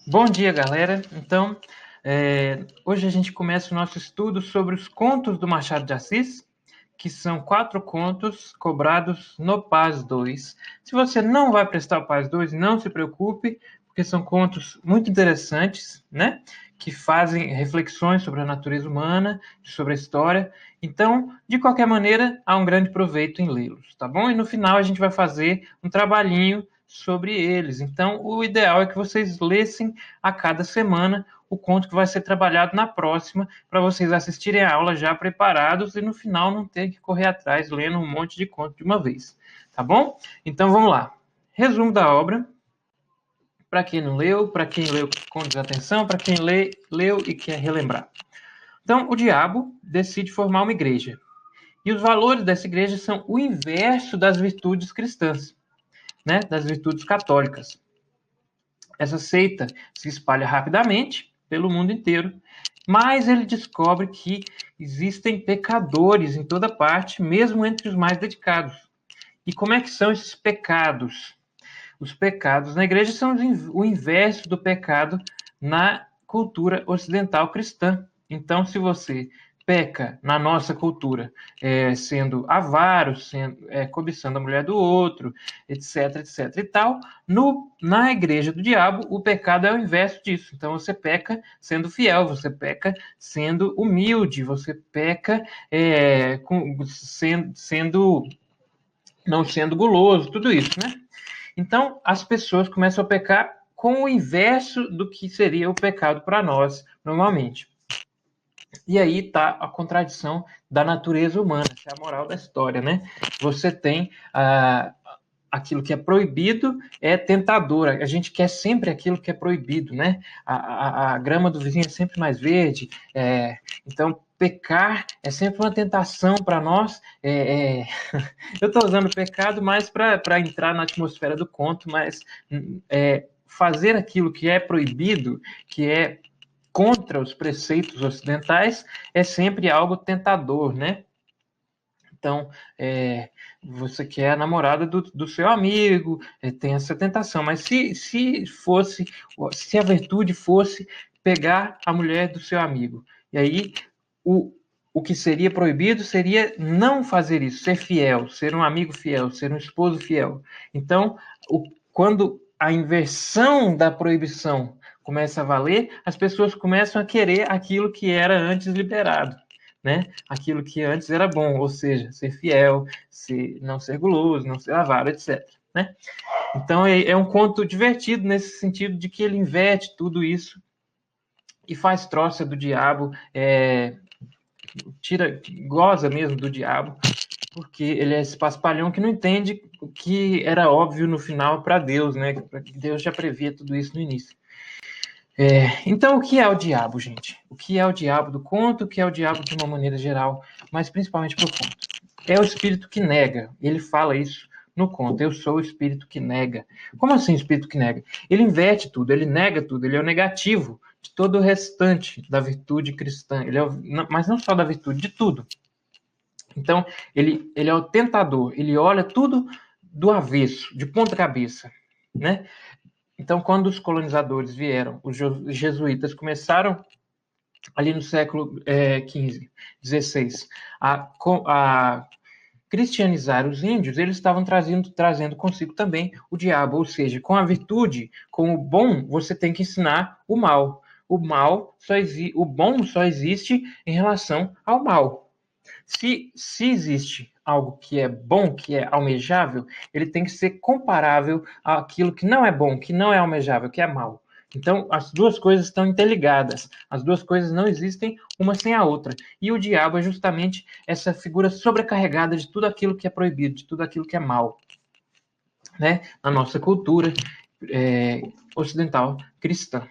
Bom dia, galera. Então, hoje a gente começa o nosso estudo sobre os contos do Machado de Assis, que são 4 contos cobrados no Paz 2. Se você não vai prestar o Paz 2, não se preocupe, porque são contos muito interessantes, né? Que fazem reflexões sobre a natureza humana, sobre a história. Então, de qualquer maneira, há um grande proveito em lê-los, tá bom? E no final a gente vai fazer um trabalhinho sobre eles. Então, o ideal é que vocês lessem a cada semana o conto que vai ser trabalhado na próxima, para vocês assistirem a aula já preparados e no final não ter que correr atrás lendo um monte de conto de uma vez, tá bom? Então vamos lá. Resumo da obra, para quem não leu, para quem leu com desatenção, para quem leu e quer relembrar. Então, o diabo decide formar uma igreja. E os valores dessa igreja são o inverso das virtudes cristãs, né? Das virtudes católicas. Essa seita se espalha rapidamente pelo mundo inteiro, mas ele descobre que existem pecadores em toda parte, mesmo entre os mais dedicados. E como é que são esses pecados? Os pecados na igreja são o inverso do pecado na cultura ocidental cristã. Então, se você peca na nossa cultura, sendo avaro, cobiçando a mulher do outro, etc, etc e tal, na igreja do diabo, o pecado é o inverso disso. Então, você peca sendo fiel, você peca sendo humilde, você peca não sendo guloso, tudo isso, né? Então, as pessoas começam a pecar com o inverso do que seria o pecado para nós, normalmente. E aí está a contradição da natureza humana, que é a moral da história, né? Você tem aquilo que é proibido é tentador. A gente quer sempre aquilo que é proibido, né? A grama do vizinho é sempre mais verde. Então, pecar é sempre uma tentação para nós. Eu estou usando pecado mais para entrar na atmosfera do conto, mas fazer aquilo que é proibido, que é contra os preceitos ocidentais, é sempre algo tentador, né? Então, você quer a namorada do seu amigo, tem essa tentação. Mas se a virtude fosse pegar a mulher do seu amigo, e aí o que seria proibido seria não fazer isso, ser fiel, ser um amigo fiel, ser um esposo fiel. Então, quando a inversão da proibição começa a valer, as pessoas começam a querer aquilo que era antes liberado, né? Aquilo que antes era bom, ou seja, ser fiel, não ser guloso, não ser avaro, etc. Né? Então é um conto divertido nesse sentido de que ele inverte tudo isso e faz troça do diabo, goza mesmo do diabo, porque ele é esse paspalhão que não entende o que era óbvio no final para Deus, né? Deus já previa tudo isso no início. Então, o que é o diabo, gente? O que é o diabo do conto? O que é o diabo de uma maneira geral, mas principalmente para o conto? É o espírito que nega. Ele fala isso no conto. Eu sou o espírito que nega. Como assim espírito que nega? Ele inverte tudo, ele nega tudo, ele é o negativo de todo o restante da virtude cristã. Mas não só da virtude, de tudo. Então, ele é o tentador, ele olha tudo do avesso, de ponta cabeça, né? Então, quando os colonizadores vieram, os jesuítas começaram ali no século XV, XVI, a cristianizar os índios, eles estavam trazendo consigo também o diabo, ou seja, com a virtude, com o bom, você tem que ensinar o mal. O bom só existe em relação ao mal. Se existe algo que é bom, que é almejável, ele tem que ser comparável àquilo que não é bom, que não é almejável, que é mal. Então, as duas coisas estão interligadas. As duas coisas não existem uma sem a outra. E o diabo é justamente essa figura sobrecarregada de tudo aquilo que é proibido, de tudo aquilo que é mal, né? Na nossa cultura ocidental cristã.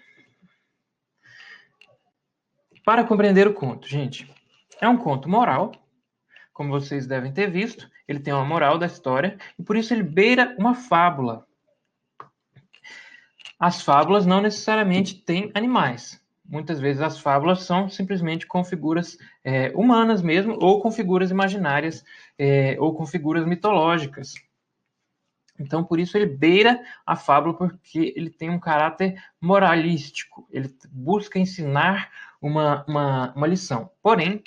Para compreender o conto, gente, é um conto moral, como vocês devem ter visto, ele tem uma moral da história, e por isso ele beira uma fábula. As fábulas não necessariamente têm animais. Muitas vezes as fábulas são simplesmente com figuras humanas mesmo, ou com figuras imaginárias, ou com figuras mitológicas. Então, por isso, ele beira a fábula, porque ele tem um caráter moralístico. Ele busca ensinar uma lição. Porém,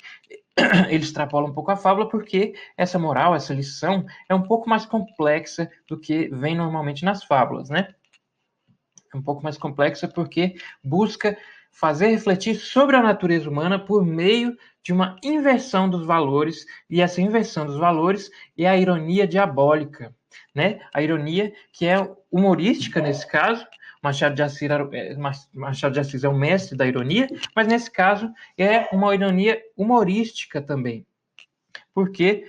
ele extrapola um pouco a fábula, porque essa moral, essa lição, é um pouco mais complexa do que vem normalmente nas fábulas, né? É um pouco mais complexa porque busca fazer refletir sobre a natureza humana por meio de uma inversão dos valores, e essa inversão dos valores é a ironia diabólica, né? A ironia que é humorística nesse caso. Machado de Assis é o mestre da ironia, mas nesse caso é uma ironia humorística também, porque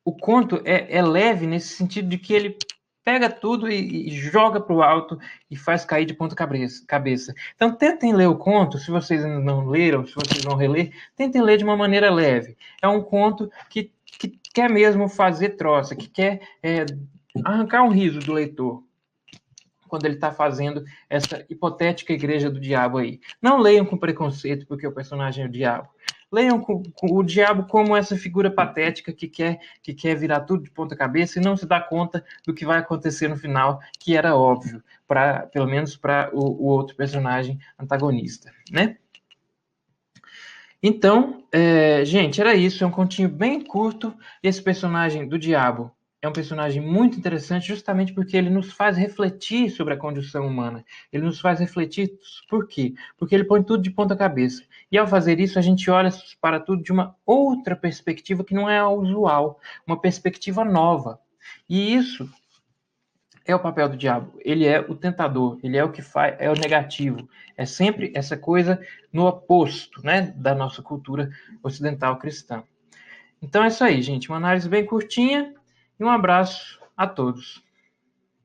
o conto é leve nesse sentido de que ele pega tudo e joga para o alto e faz cair de ponta cabeça. Então, tentem ler o conto, se vocês ainda não leram, se vocês vão reler, tentem ler de uma maneira leve. É um conto que quer mesmo fazer troça, que quer arrancar um riso do leitor quando ele está fazendo essa hipotética igreja do diabo aí. Não leiam com preconceito porque o personagem é o diabo. Leiam com o diabo como essa figura patética que quer virar tudo de ponta cabeça e não se dá conta do que vai acontecer no final, que era óbvio, pelo menos para o outro personagem antagonista, né? Então, gente, era isso. É um continho bem curto. Esse personagem do diabo é um personagem muito interessante justamente porque ele nos faz refletir sobre a condição humana. Ele nos faz refletir por quê? Porque ele põe tudo de ponta cabeça. E ao fazer isso, a gente olha para tudo de uma outra perspectiva que não é a usual, uma perspectiva nova. E isso é o papel do diabo. Ele é o tentador, ele é o que faz, é o negativo. É sempre essa coisa no oposto, né, da nossa cultura ocidental cristã. Então é isso aí, gente. Uma análise bem curtinha e um abraço a todos.